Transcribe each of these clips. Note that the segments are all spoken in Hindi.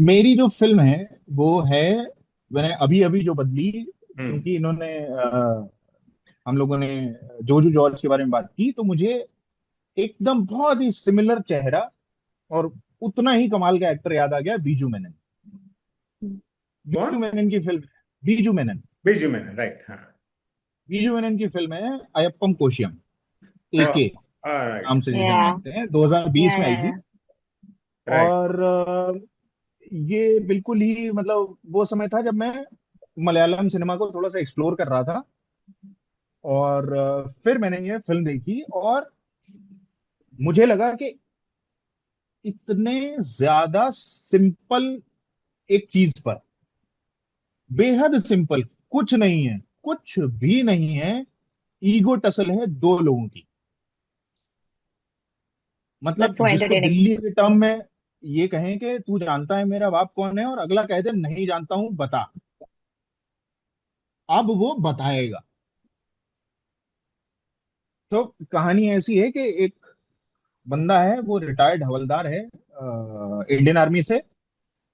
मेरी जो फिल्म है वो है, मैंने अभी अभी जो बदली, हम्म। क्योंकि इन्होंने हम लोगों ने जोजू जॉर्ज के बारे में बात की, तो मुझे एकदम बहुत ही सिमिलर चेहरा और उतना ही कमाल का एक्टर याद आ गया, बीजू मेनन। कौन? बीजू मेनन की फिल्म है, बीजू मेनन। बिजू मैंने, राइट, हाँ। बीजू मेनन की फिल्म है अयप्पम कोशियम, एके राइट। नाम से जिसे हम या जानते हैं, या 2020 में आई थी। या राइट। और ये बिल्कुल ही मतलब वो समय था जब मैं मलयालम सिनेमा को थोड़ा सा एक्सप्लोर कर रहा था। और फिर मैंने ये फिल्म देखी और मुझे लगा कि इतने ज्यादा सिंपल एक चीज पर, बेहद सिंपल, कुछ नहीं है, कुछ भी नहीं है, ईगो टसल है दो लोगों की। मतलब दैट्स सो जिसको एंटरटेनिंग। दिल्ली के टर्म में ये कहें कि तू जानता है मेरा बाप कौन है, और अगला कह दे नहीं जानता हूं बता, अब वो बताएगा। तो कहानी ऐसी है कि एक बंदा है, वो रिटायर्ड हवलदार है इंडियन आर्मी से।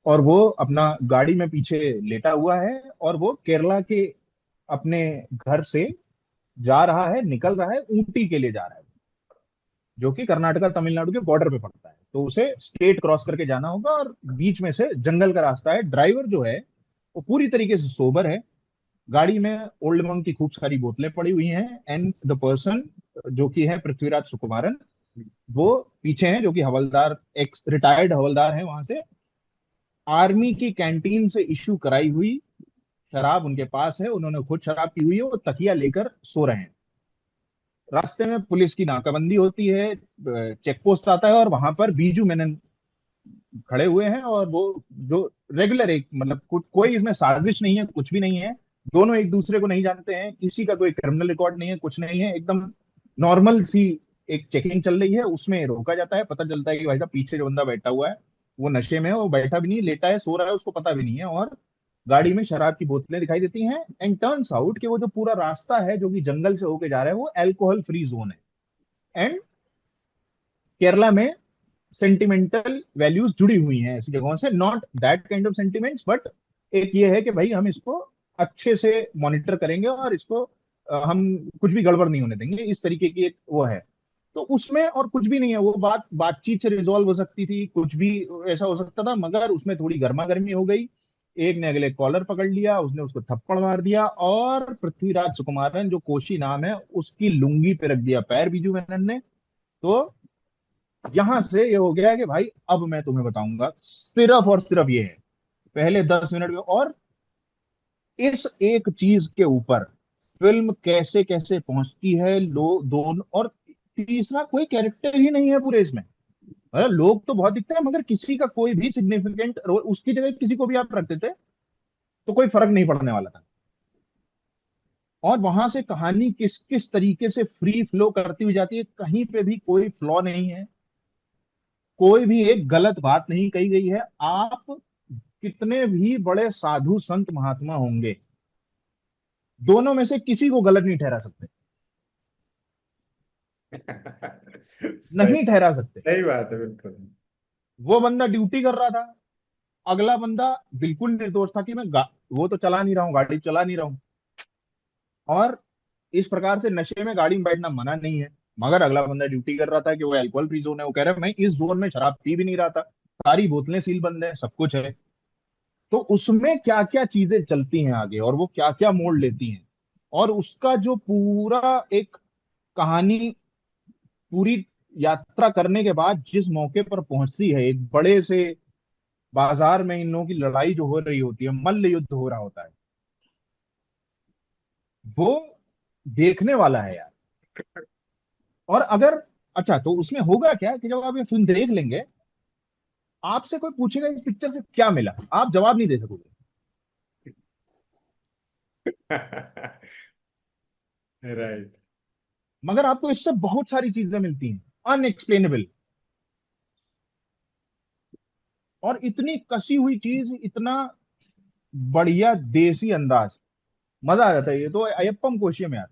और वो अपना गाड़ी में पीछे लेटा हुआ है, और वो केरला के अपने घर से जा रहा है, निकल रहा है, ऊटी के लिए जा रहा है, जो कि कर्नाटका तमिलनाडु के बॉर्डर पे पड़ता है। तो उसे स्टेट क्रॉस करके जाना होगा, और बीच में से जंगल का रास्ता है। ड्राइवर जो है वो पूरी तरीके से सोबर है। गाड़ी में ओल्ड मंक की खूब सारी बोतलें पड़ी हुई हैं, एंड द पर्सन जो कि है पृथ्वीराज सुकुमारन, वो पीछे हैं, जो कि हवलदार, एक्स रिटायर्ड हवलदार है वहां से। आर्मी की कैंटीन से इश्यू कराई हुई शराब उनके पास है, उन्होंने खुद शराब पी हुई है, वो तकिया लेकर सो रहे हैं। रास्ते में पुलिस की नाकाबंदी होती है, चेक पोस्ट आता है, और वहां पर बीजू मेनन खड़े हुए हैं। और वो जो रेगुलर एक मतलब कुछ कोई इसमें साजिश नहीं है, कुछ भी नहीं है। दोनों एक दूसरे को नहीं जानते हैं, किसी का कोई क्रिमिनल रिकॉर्ड नहीं है, कुछ नहीं है, एकदम नॉर्मल सी एक चेकिंग चल रही है। उसमें रोका जाता है, पता चलता है कि भाई साहब पीछे जो बंदा बैठा हुआ है वो नशे में है, वो बैठा भी नहीं, लेटा है, सो रहा है, उसको पता भी नहीं है। और गाड़ी में शराब की बोतलें दिखाई देती हैं। एंड टर्न्स आउट कि वो जो पूरा रास्ता है जो कि जंगल से होके जा रहा है, वो अल्कोहल फ्री जोन है। एंड केरला में सेंटिमेंटल वैल्यूज जुड़ी हुई हैं ऐसी जगहों से, not that kind of sentiments, but एक ये है कि भाई हम इसको अच्छे से मॉनिटर करेंगे, और इसको हम कुछ भी गड़बड़ नहीं होने देंगे, इस तरीके की एक वो है। तो उसमें और कुछ भी नहीं है, वो बातचीत से रिजॉल्व हो सकती थी, कुछ भी ऐसा हो सकता था, मगर उसमें थोड़ी गर्मा गर्मी हो गई। एक ने अगले कॉलर पकड़ लिया, उसने उसको थप्पड़ मार दिया, और पृथ्वीराज सुकुमारन जो कोशी नाम है उसकी लुंगी पे रख दिया पैर बीजू मेनन ने। तो यहां से ये हो गया कि भाई अब मैं तुम्हें बताऊंगा, सिर्फ और सिर्फ ये है पहले 10 मिनट में। और इस एक चीज के ऊपर फिल्म कैसे कैसे पहुंचती है, लोग दोनों, और तीसरा कोई कैरेक्टर ही नहीं है पूरे इसमें। मतलब लोग तो बहुत दिखते हैं, मगर किसी का कोई भी सिग्निफिकेंट रोल, उसकी जगह किसी को भी आप रख देते तो कोई फर्क नहीं पड़ने वाला था। और वहां से कहानी किस किस तरीके से फ्री फ्लो करती हुई जाती है, कहीं पे भी कोई फ्लॉ नहीं है, कोई भी एक गलत बात नहीं कही गई है। आप कितने भी बड़े साधु संत महात्मा होंगे, दोनों में से किसी को गलत नहीं ठहरा सकते, सही। नहीं ठहरा सकते। सही बात है, बिल्कुल। वो बंदा ड्यूटी कर रहा था, अगला बंदा बिल्कुल निर्दोष था कि वो तो चला नहीं रहा हूँ, गाड़ी चला नहीं रहा हूँ। और इस प्रकार से नशे में गाड़ी में बैठना मना नहीं है, मगर अगला बंदा ड्यूटी कर रहा था कि वो अल्कोहल फ्री जोन है, वो कह रहा है मैं इस जोन में शराब पी भी नहीं रहा था, सारी बोतलें सील बंद है, सब कुछ है। तो उसमें क्या क्या चीजें चलती हैं आगे, और वो क्या क्या मोड़ लेती हैं, और उसका जो पूरा एक कहानी पूरी यात्रा करने के बाद जिस मौके पर पहुंचती है, एक बड़े से बाजार में इन लोगों की लड़ाई जो हो रही होती है, मल्ल युद्ध हो रहा होता है, वो देखने वाला है यार। और अगर, अच्छा, तो उसमें होगा क्या कि जब आप ये फिल्म देख लेंगे, आपसे कोई पूछेगा इस पिक्चर से क्या मिला, आप जवाब नहीं दे सकोगे, राइट। मगर आपको इससे बहुत सारी चीजें मिलती हैं, अनएक्सप्लेनेबल। और इतनी कसी हुई चीज, इतना बढ़िया देसी अंदाज, मजा आ जाता है। ये तो अयप्पम कोशियम यार।